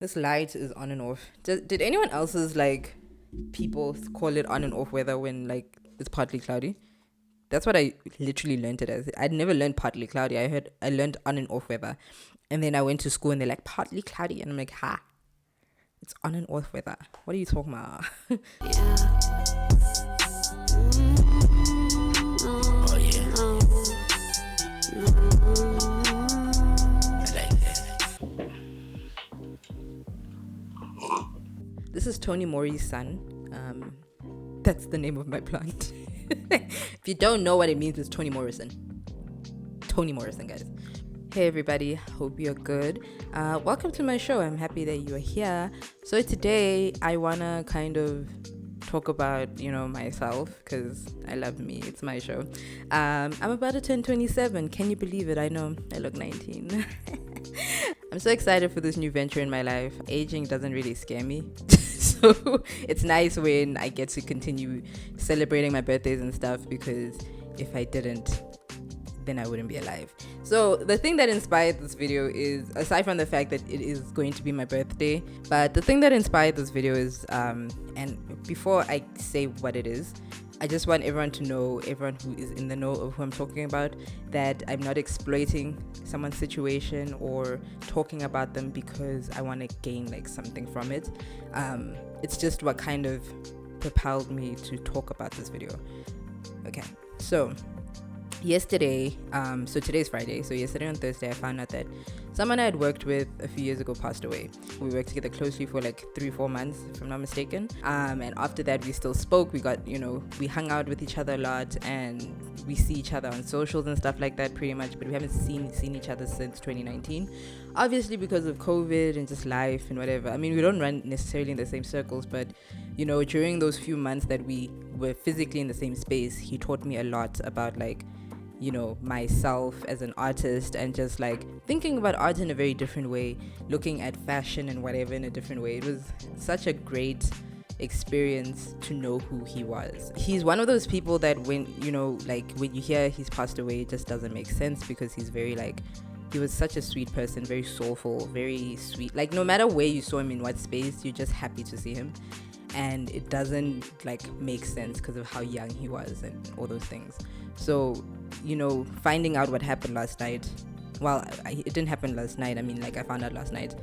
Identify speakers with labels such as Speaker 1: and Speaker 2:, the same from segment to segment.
Speaker 1: This light is on and off. Did anyone else's like people call it on and off weather when like it's partly cloudy? That's what I literally learned it as. I'd never learned partly cloudy. I learned on and off weather, and then I went to school and they're like partly cloudy, and I'm like, ha, it's on and off weather. What are you talking about?
Speaker 2: Oh yeah. I like that.
Speaker 1: This is Tony Mori's son. That's the name of my plant. If you don't know what it means, it's Toni Morrison. Toni Morrison, guys. Hey everybody, hope you're good. Welcome to my show. I'm happy that you are here. So today I wanna kind of talk about, myself, because I love me. It's my show. I'm about to turn 27. Can you believe it? I know I look 19. I'm so excited for this new venture in my life. Aging doesn't really scare me. So it's nice when I get to continue celebrating my birthdays and stuff, because if I didn't, then I wouldn't be alive. So the thing that inspired this video is, aside from the fact that it is going to be my birthday, but the thing that inspired this video is, and before I say what it is, I just want everyone to know, everyone who is in the know of who I'm talking about, that I'm not exploiting someone's situation or talking about them because I want to gain like something from it. It's just what kind of propelled me to talk about this video. Okay, so yesterday, so today's Friday, so yesterday on Thursday I found out that someone I had worked with a few years ago passed away. We worked together closely for like 3-4 months, if I'm not mistaken, and after that we still spoke. We got, we hung out with each other a lot, and we see each other on socials and stuff like that pretty much, but we haven't seen each other since 2019, obviously because of COVID and just life and whatever. I mean, we don't run necessarily in the same circles, but during those few months that we were physically in the same space, he taught me a lot about like myself as an artist, and just like thinking about art in a very different way, looking at fashion and whatever in a different way. It was such a great experience to know who he was. He's one of those people that when when you hear he's passed away, it just doesn't make sense, because he's very like, he was such a sweet person, very soulful, very sweet. Like no matter where you saw him, in what space, you're just happy to see him, and it doesn't like make sense because of how young he was and all those things. So finding out what happened last night, well, it didn't happen last night, I mean, like, I found out last night,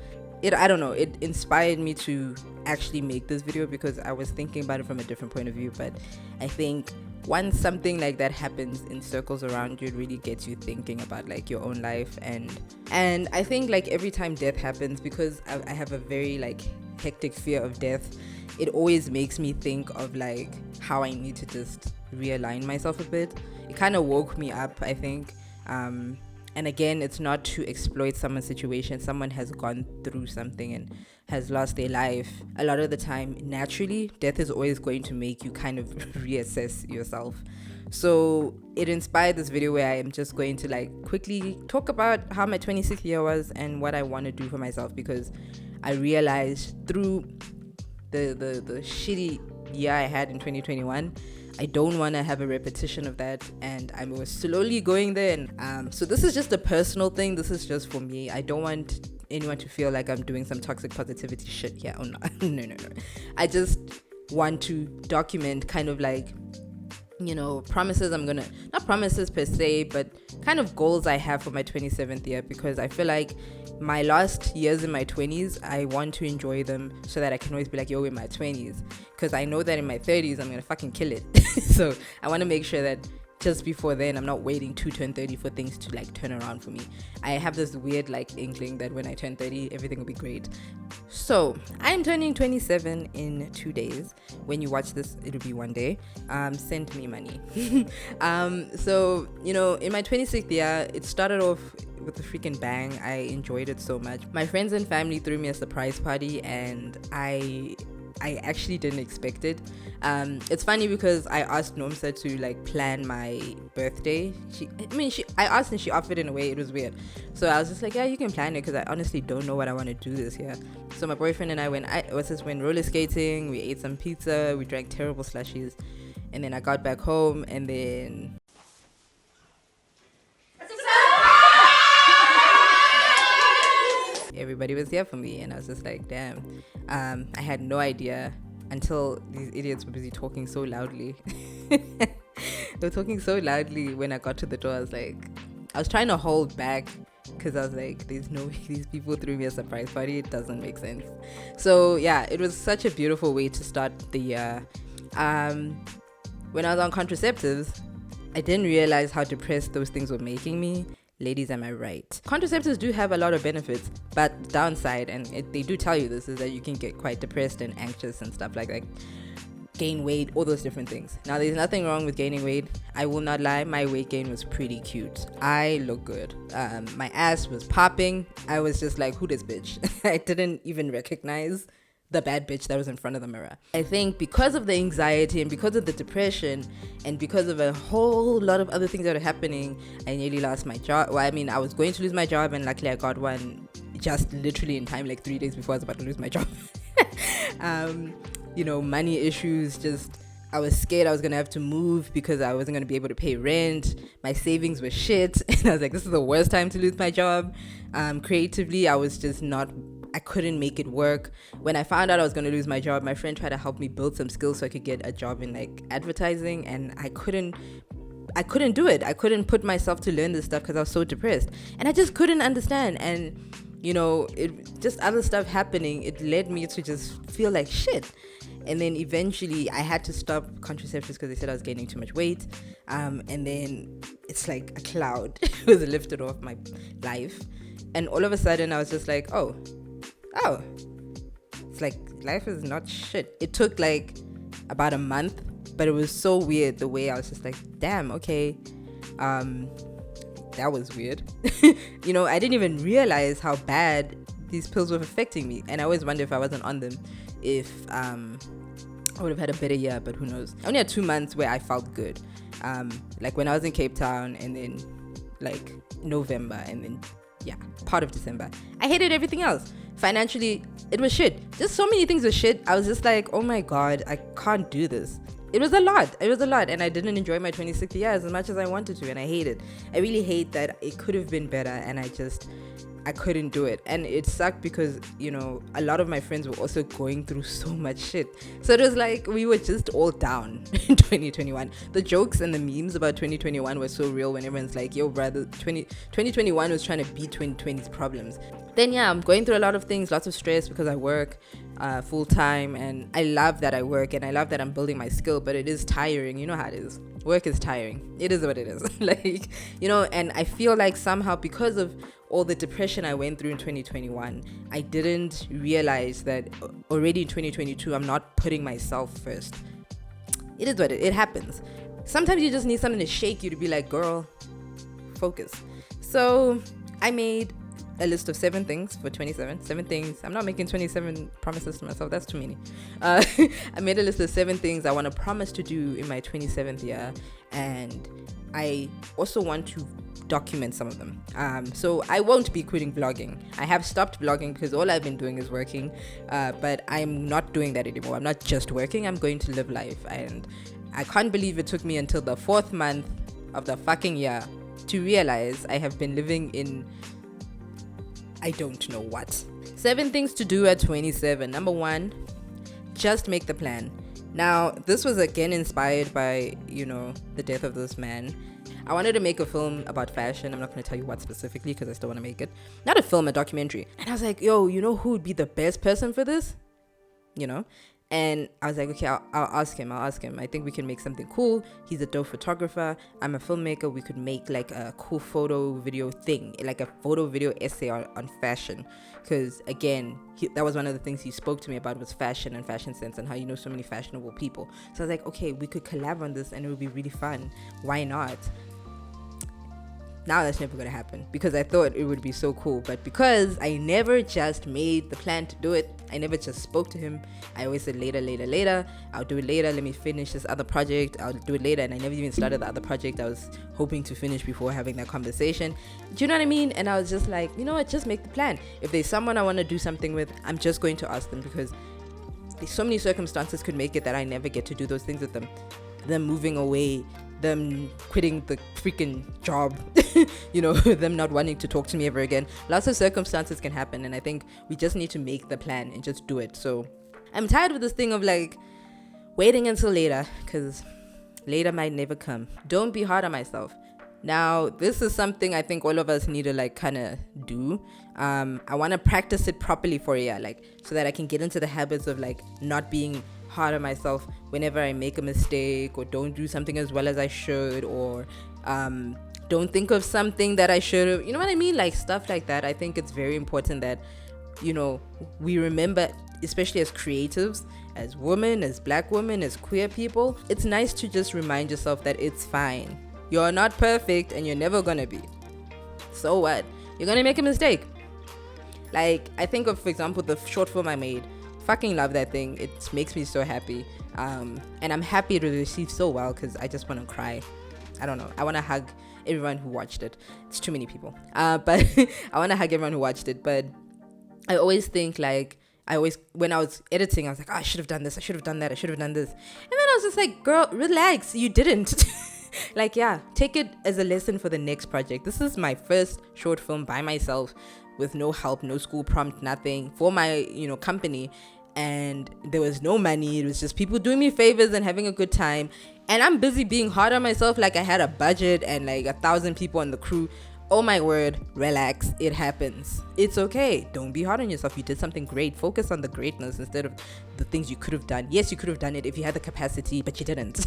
Speaker 1: I don't know, it inspired me to actually make this video, because I was thinking about it from a different point of view. But I think once something like that happens in circles around you, it really gets you thinking about like your own life. And I think like every time death happens, because I have a very like hectic fear of death, it always makes me think of like how I need to just realign myself a bit. It kind of woke me up, I think. And again, it's not to exploit someone's situation. Someone has gone through something and has lost their life. A lot of the time, naturally, death is always going to make you kind of reassess yourself. So it inspired this video where I am just going to like quickly talk about how my 26th year was and what I want to do for myself, because I realized through the shitty year I had in 2021, I don't want to have a repetition of that, and I was slowly going there. And so this is just a personal thing. This is just for me. I don't want anyone to feel like I'm doing some toxic positivity shit here. Oh no, no. I just want to document kind of like, promises not promises per se, but kind of goals I have for my 27th year, because I feel like my last years in my 20s, I want to enjoy them so that I can always be like, yo, in my 20s, because I know that in my 30s I'm gonna fucking kill it. So I want to make sure that just before then I'm not waiting to turn 30 for things to like turn around for me. I have this weird like inkling that when I turn 30 everything will be great. So I'm turning 27 in 2 days. When you watch this, it'll be 1 day. Send me money. So in my 26th year, it started off with a freaking bang. I enjoyed it so much. My friends and family threw me a surprise party, and I actually didn't expect it. It's funny because I asked Nomsa to like plan my birthday. I asked and she offered in a way. It was weird. So I was just like, yeah, you can plan it, because I honestly don't know what I want to do this year. So my boyfriend and I went roller skating. We ate some pizza. We drank terrible slushies, and then I got back home, and then everybody was here for me. And I was just like, damn. I had no idea until these idiots were busy talking so loudly. They were talking so loudly when I got to the door. I was trying to hold back because I was like, there's no way these people threw me a surprise party. It doesn't make sense. So yeah, it was such a beautiful way to start the year. When I was on contraceptives, I didn't realize how depressed those things were making me. Ladies, am I right? Contraceptives do have a lot of benefits, but the downside, and they do tell you this, is that you can get quite depressed and anxious and stuff like that. Gain weight, all those different things. Now, there's nothing wrong with gaining weight. I will not lie, my weight gain was pretty cute. I look good. My ass was popping. I was just like, who this bitch? I didn't even recognize the bad bitch that was in front of the mirror. I think because of the anxiety and because of the depression and because of a whole lot of other things that are happening, I nearly lost my job. Well, I mean, I was going to lose my job, and luckily I got one just literally in time, like 3 days before I was about to lose my job. Money issues, I was scared I was gonna have to move because I wasn't gonna be able to pay rent. My savings were shit, and I was like, this is the worst time to lose my job. Creatively, I couldn't make it work. When I found out I was going to lose my job, my friend tried to help me build some skills so I could get a job in like advertising, and I couldn't do it. I couldn't put myself to learn this stuff because I was so depressed, and I just couldn't understand. And it just other stuff happening, it led me to just feel like shit. And then eventually I had to stop contraceptives because they said I was gaining too much weight. And then it's like a cloud was lifted off my life, and all of a sudden I was just like, oh, it's like life is not shit. It took like about a month, but it was so weird the way I was just like, damn, okay, that was weird. I didn't even realize how bad these pills were affecting me, and I always wonder if I wasn't on them, if I would have had a better year, but who knows. I only had 2 months where I felt good, like when I was in Cape Town, and then like November, and then part of December. I hated everything else. Financially, it was shit. Just so many things were shit. I was just like, oh my god, I can't do this. It was a lot, and I didn't enjoy my 26th year as much as I wanted to, and I hate it. I really hate that it could have been better, and I couldn't do it. And it sucked because, a lot of my friends were also going through so much shit. So it was like we were just all down in 2021. The jokes and the memes about 2021 were so real when everyone's like, yo, brother, 2021 was trying to beat 2020's problems. Then, I'm going through a lot of things, lots of stress because I work full time, and I love that I work, and I love that I'm building my skill, but it is tiring. You know how it is. Work is tiring. It is what it is. And I feel like somehow because of all the depression I went through in 2021, I didn't realize that already in 2022, I'm not putting myself first. It is what it happens. Sometimes you just need something to shake you to be like, girl, focus. So I made a list of 7 things for 27. 7 things. I'm not making 27 promises to myself. That's too many. I made a list of 7 things I want to promise to do in my 27th year. And I also want to document some of them. So I won't be quitting vlogging. I have stopped vlogging because all I've been doing is working. But I'm not doing that anymore. I'm not just working. I'm going to live life. And I can't believe it took me until the 4th month of the fucking year to realize I have been living in I don't know what. 7 things to do at 27. Number 1, just make the plan. Now, this was again inspired by, the death of this man. I wanted to make a film about fashion. I'm not going to tell you what specifically because I still want to make it. Not a film, a documentary. And I was like, yo, who would be the best person for this? And I was like, okay, I'll ask him. I think we can make something cool. He's a dope photographer. I'm a filmmaker. We could make like a cool photo video thing, like a photo video essay on fashion. Because again, that was one of the things he spoke to me about was fashion and fashion sense and how so many fashionable people. So I was like, okay, we could collab on this and it would be really fun. Why not? Now that's never going to happen because I thought it would be so cool. But because I never just made the plan to do it, I never just spoke to him. I always said later. I'll do it later. Let me finish this other project. I'll do it later. And I never even started the other project I was hoping to finish before having that conversation. Do you know what I mean? And I was just like, you know what? Just make the plan. If there's someone I want to do something with, I'm just going to ask them because there's so many circumstances could make it that I never get to do those things with them. Them moving away them quitting the freaking job, them not wanting to talk to me ever again. Lots of circumstances can happen, and I think we just need to make the plan and just do it. So I'm tired of this thing of like waiting until later, because later might never come. Don't be hard on myself. Now, this is something I think all of us need to like kind of do. I want to practice it properly for a year, like so that I can get into the habits of like not being hard on myself whenever I make a mistake or don't do something as well as I should, or don't think of something that I should have. You know what I mean? Like stuff like that. I think it's very important that, we remember, especially as creatives, as women, as black women, as queer people, it's nice to just remind yourself that it's fine. You're not perfect and you're never gonna be. So what? You're gonna make a mistake. Like, I think of, for example, the short film I made. Fucking love that thing. It makes me so happy. And I'm happy it was received so well, because I just want to cry. I don't know. I want to hug everyone who watched it. It's too many people. But I want to hug everyone who watched it. But I always think like, when I was editing, I was like, I should have done this. I should have done that. I should have done this. And then I was just like, girl, relax. You didn't. Like, yeah, take it as a lesson for the next project. This is my first short film by myself with no help, no school prompt, nothing, for my, company. And there was no money. It was just people doing me favors and having a good time. And I'm busy being hard on myself like I had a budget and like 1,000 people on the crew. Oh my word, relax. It happens. It's okay. Don't be hard on yourself. You did something great. Focus on the greatness instead of the things you could have done. Yes, you could have done it if you had the capacity, but you didn't.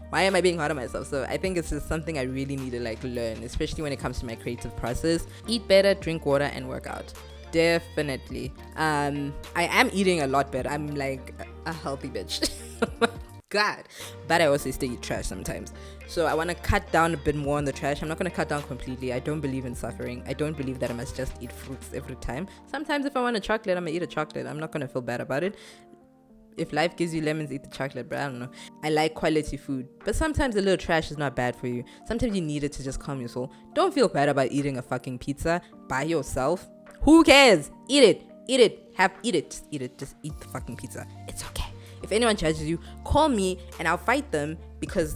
Speaker 1: Why am I being hard on myself? So I think it's just something I really need to like learn, especially when it comes to my creative process. Eat better, drink water, and work out. Definitely. I am eating a lot better. I'm like a healthy bitch. God, but I also still eat trash sometimes, so I want to cut down a bit more on the trash. I'm not going to cut down completely. I don't believe in suffering. I don't believe that I must just eat fruits every time. Sometimes if I want a chocolate, I'm gonna eat a chocolate. I'm not going to feel bad about it. If life gives you lemons, eat the chocolate, but I don't know. I like quality food, but sometimes a little trash is not bad for you. Sometimes you need it to just calm your soul. Don't feel bad about eating a fucking pizza by yourself. Who cares? Eat it. Eat it. Eat it. Just eat it. Just eat the fucking pizza. It's okay. If anyone judges you, call me and I'll fight them, because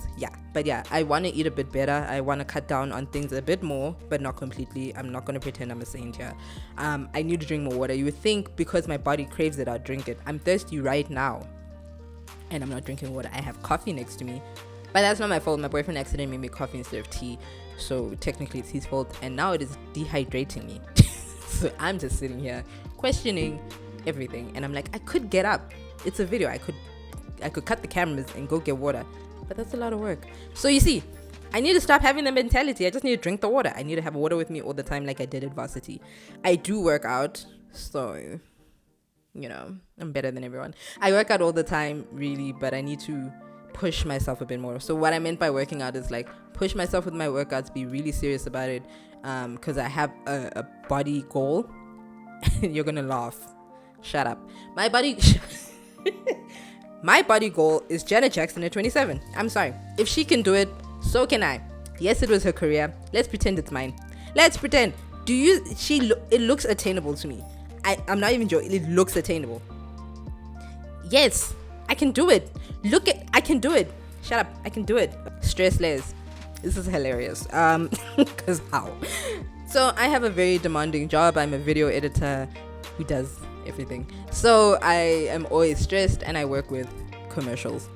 Speaker 1: I want to eat a bit better. I want to cut down on things a bit more, but not completely. I'm not going to pretend I'm a saint here. I need to drink more water. You would think because my body craves it, I'll drink it. I'm thirsty right now and I'm not drinking water. I have coffee next to me, but that's not my fault. My boyfriend accidentally made me coffee instead of tea, so technically it's his fault, and now it is dehydrating me. So I'm just sitting here questioning everything, and I'm like, I could get up. It's a video. I could cut the cameras and go get water, but that's a lot of work. So you see, I need to stop having the mentality. I just need to drink the water. I need to have water with me all the time, like I did at varsity. I do work out, so I'm better than everyone. I work out all the time, really, but I need to push myself a bit more. So what I meant by working out is like push myself with my workouts, be really serious about it, because I have a body goal. You're gonna laugh. Shut up. My body goal is Janet Jackson at 27. I'm sorry. If she can do it, so can I. Yes, it was her career. Let's pretend it's mine. Let's pretend. It looks attainable to me. I'm not even joking. It looks attainable. Yes, I can do it. I can do it. Shut up. I can do it. Stressless. This is hilarious. Because how? So I have a very demanding job. I'm a video editor who does everything. So I am always stressed, and I work with commercials.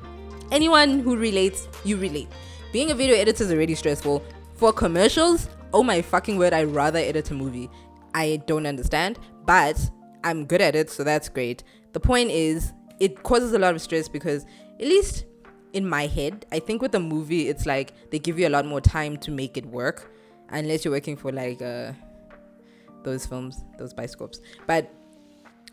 Speaker 1: Anyone who relates, you relate. Being a video editor is already stressful. For commercials, oh my fucking word, I'd rather edit a movie. I don't understand, but I'm good at it, so that's great. The point is, it causes a lot of stress because, at least in my head, I think with a movie, it's like they give you a lot more time to make it work, unless you're working for like those films, those Biscopes. But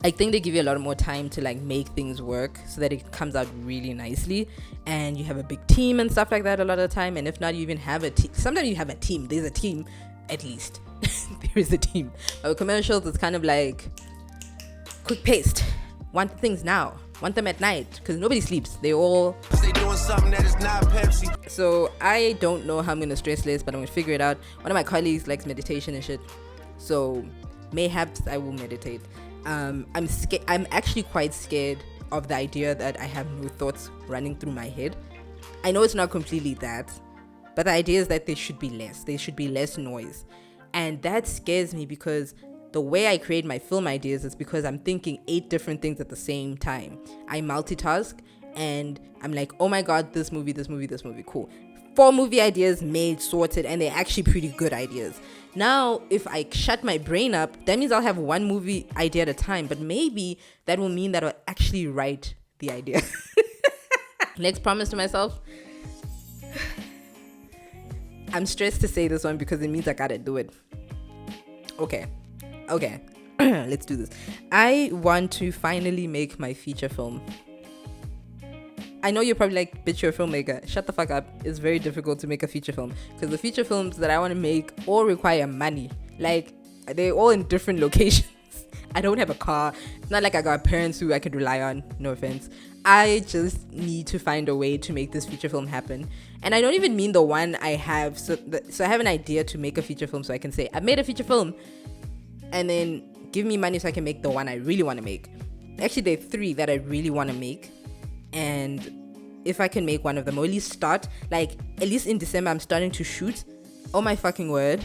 Speaker 1: I think they give you a lot more time to like make things work so that it comes out really nicely, and you have a big team and stuff like that a lot of the time. And if not, you even have a team. Sometimes you have a team. There's a team, at least. There is a team. But with commercials, it's kind of like quick paced. Want things now. Want them at night, because nobody sleeps. They doing something that is not Pepsi. So I don't know how I'm gonna stress less, but I'm gonna figure it out. One of my colleagues likes meditation and shit, so mayhaps I will meditate. I'm actually quite scared of the idea that I have no thoughts running through my head. I know it's not completely that, But the idea is that there should be less. There should be less noise. And that scares me because the way I create my film ideas is because I'm thinking 8 different things at the same time. I multitask and I'm like, oh my God, this movie, cool. 4 movie ideas made, sorted, and they're actually pretty good ideas. Now, if I shut my brain up, that means I'll have 1 movie idea at a time, but maybe that will mean that I'll actually write the idea. Next promise to myself. I'm stressed to say this one because it means I gotta do it. Okay. Let's do this. I want to finally make my feature film. I know you're probably like, bitch, you're a filmmaker. Shut the fuck up. It's very difficult to make a feature film because the feature films that I want to make all require money. Like, they're all in different locations. I don't have a car. It's not like I got parents who I can rely on. No offense. I just need to find a way to make this feature film happen. And I don't even mean the one I have. So I have an idea to make a feature film so I can say, I made a feature film. And then give me money so I can make the one I really want to make. Actually, there are 3 that I really want to make. And if I can make one of them, or at least start, like, at least in December, I'm starting to shoot. Oh my fucking word.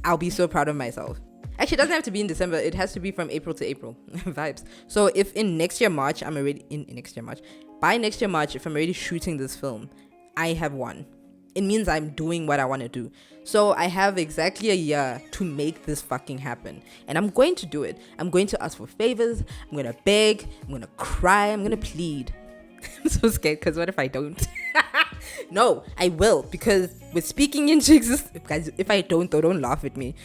Speaker 1: I'll be so proud of myself. Actually, it doesn't have to be in December. It has to be from April to April. Vibes. So if in next year March, by next year March, if I'm already shooting this film, I have won. It means I'm doing what I want to do. So I have exactly a year to make this fucking happen. And I'm going to do it. I'm going to ask for favors. I'm going to beg. I'm going to cry. I'm going to plead. I'm so scared because what if I don't? No, I will, because with speaking into existence, guys, if I don't, though, don't laugh at me.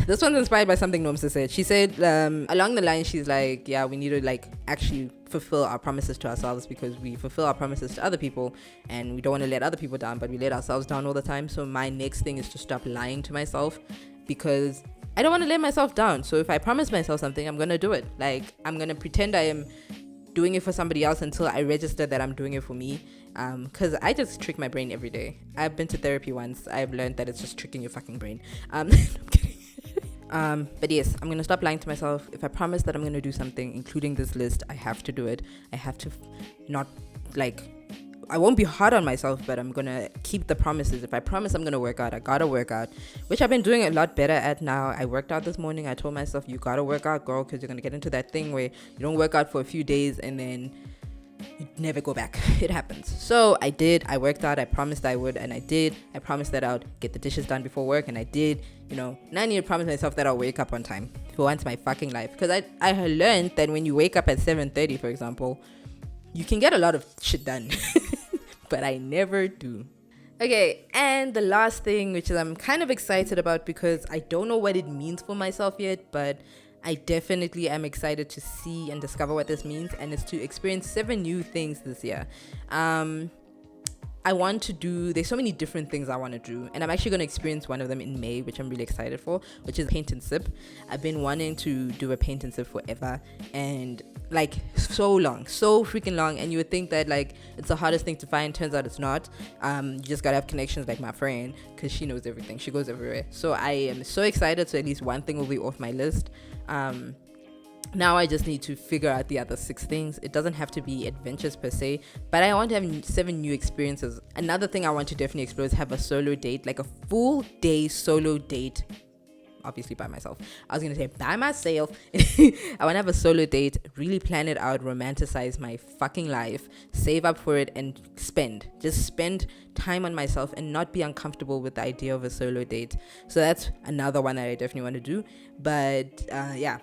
Speaker 1: This one's inspired by something Nomsa said. She said, along the line, she's like, yeah, we need to like actually fulfill our promises to ourselves, because we fulfill our promises to other people and we don't want to let other people down, but we let ourselves down all the time. So my next thing is to stop lying to myself, because I don't want to let myself down. So if I promise myself something, I'm going to do it. Like, I'm going to pretend I am doing it for somebody else until I register that I'm doing it for me. Because I just trick my brain every day. I've been to therapy once. I've learned that it's just tricking your fucking brain. I'm kidding. But yes, I'm gonna stop lying to myself. If I promise that I'm gonna do something, including this list, I have to do it. I have to not, like, I won't be hard on myself, but I'm gonna keep the promises. If I promise I'm gonna work out, I gotta work out, which I've been doing a lot better at now. I worked out this morning. I told myself, you gotta work out, girl, because you're gonna get into that thing where you don't work out for a few days and then you never go back. It happens. So I did. I worked out. I promised I would, and I did. I promised that I'd get the dishes done before work, and I did. You know, now I need to promise myself that I'll wake up on time for once in my fucking life, because I learned that when you wake up at 7:30, for example, you can get a lot of shit done. But I never do. Okay, and the last thing, which is I'm kind of excited about, because I don't know what it means for myself yet, but I definitely am excited to see and discover what this means, and it's to experience 7 new things this year. I want to do, there's so many different things I want to do, and I'm actually going to experience one of them in May, which I'm really excited for, which is paint and sip. I've been wanting to do a paint and sip forever, and like so freaking long, and you would think that like it's the hardest thing to find. Turns out it's not. You just gotta have connections like my friend, because she knows everything. She goes everywhere. So I am so excited. So at least one thing will be off my list. Now I just need to figure out the other 6 things. It doesn't have to be adventures per se, but I want to have 7 new experiences. Another thing I want to definitely explore is have a solo date, like a full day solo date, obviously by myself. I was going to say by myself. I want to have a solo date, really plan it out, romanticize my fucking life, save up for it, and just spend time on myself and not be uncomfortable with the idea of a solo date. So that's another one that I definitely want to do. But yeah,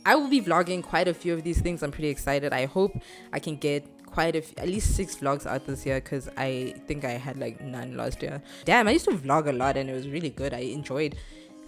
Speaker 1: I will be vlogging quite a few of these things. I'm pretty excited. I hope I can get at least 6 vlogs out this year, because I think I had like none last year. Damn, I used to vlog a lot and it was really good. I enjoyed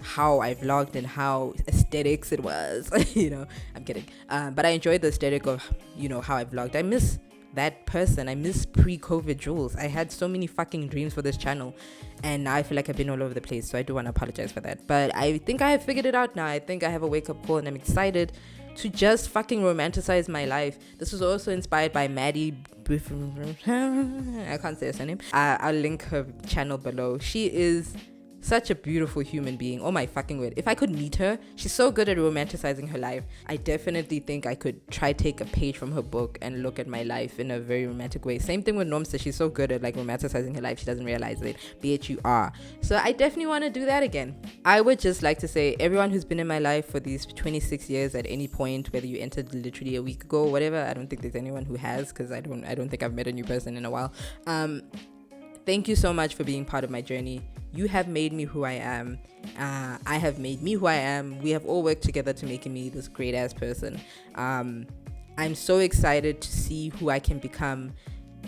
Speaker 1: how I vlogged and how aesthetics it was. You know, I'm kidding. But I enjoyed the aesthetic of, you know, how I vlogged. I miss that person. I miss pre-COVID Jules. I had so many fucking dreams for this channel, and now I feel like I've been all over the place, so I do want to apologize for that. But I think I have figured it out now. I think I have a wake-up call, and I'm excited to just fucking romanticize my life. This was also inspired by Maddie. I can't say her name. I'll link her channel below. She is Such a beautiful human being. Oh my fucking word. If I could meet her, she's so good at romanticizing her life. I definitely think I could try take a page from her book and look at my life in a very romantic way. Same thing with Normsta. She's so good at like romanticizing her life. She doesn't realize it. Bitch, you are. So I definitely want to do that again. I would just like to say, everyone who's been in my life for these 26 years at any point, whether you entered literally a week ago or whatever, I don't think there's anyone who has, because I don't think I've met a new person in a while. Thank you so much for being part of my journey. You have made me who I am. I have made me who I am. We have all worked together to make me this great ass person. I'm so excited to see who I can become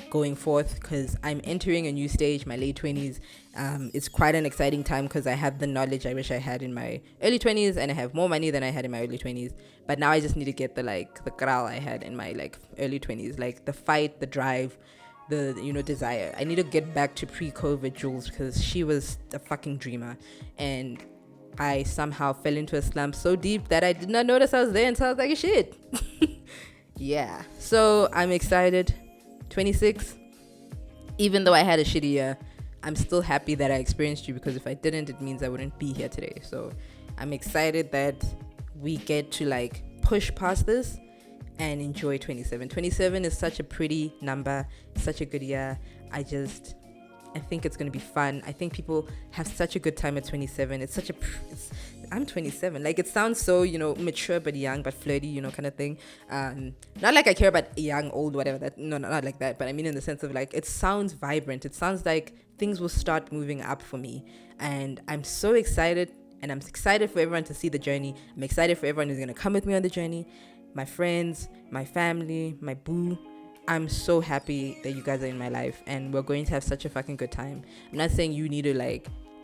Speaker 1: going forth, because I'm entering a new stage, my late 20s. It's quite an exciting time because I have the knowledge I wish I had in my early 20s, and I have more money than I had in my early 20s. But now I just need to get the kral I had in my early 20s, like the fight, the drive, the desire. I need to get back to pre-COVID Jules, because she was a fucking dreamer, and I somehow fell into a slump so deep that I did not notice I was there until I was like, shit. Yeah, so I'm excited. 26, even though I had a shitty year, I'm still happy that I experienced you, because if I didn't, it means I wouldn't be here today. So I'm excited that we get to push past this and enjoy 27. 27 is such a pretty number, such a good year. I think it's going to be fun. I think people have such a good time at 27. I'm 27. It sounds so, mature but young but flirty, kind of thing. Not like I care about young, old, whatever. That no, not like that. But I mean in the sense of it sounds vibrant. It sounds like things will start moving up for me. And I'm so excited. And I'm excited for everyone to see the journey. I'm excited for everyone who's going to come with me on the journey. My friends, my family, my boo. I'm so happy that you guys are in my life, and we're going to have such a fucking good time. I'm not saying you need to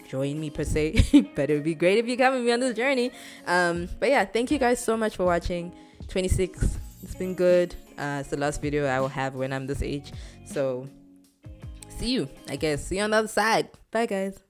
Speaker 1: join me per se, but it would be great if you come with me on this journey. But yeah, thank you guys so much for watching. 26, it's been good. It's the last video I will have when I'm this age. So see you, I guess. See you on the other side. Bye guys.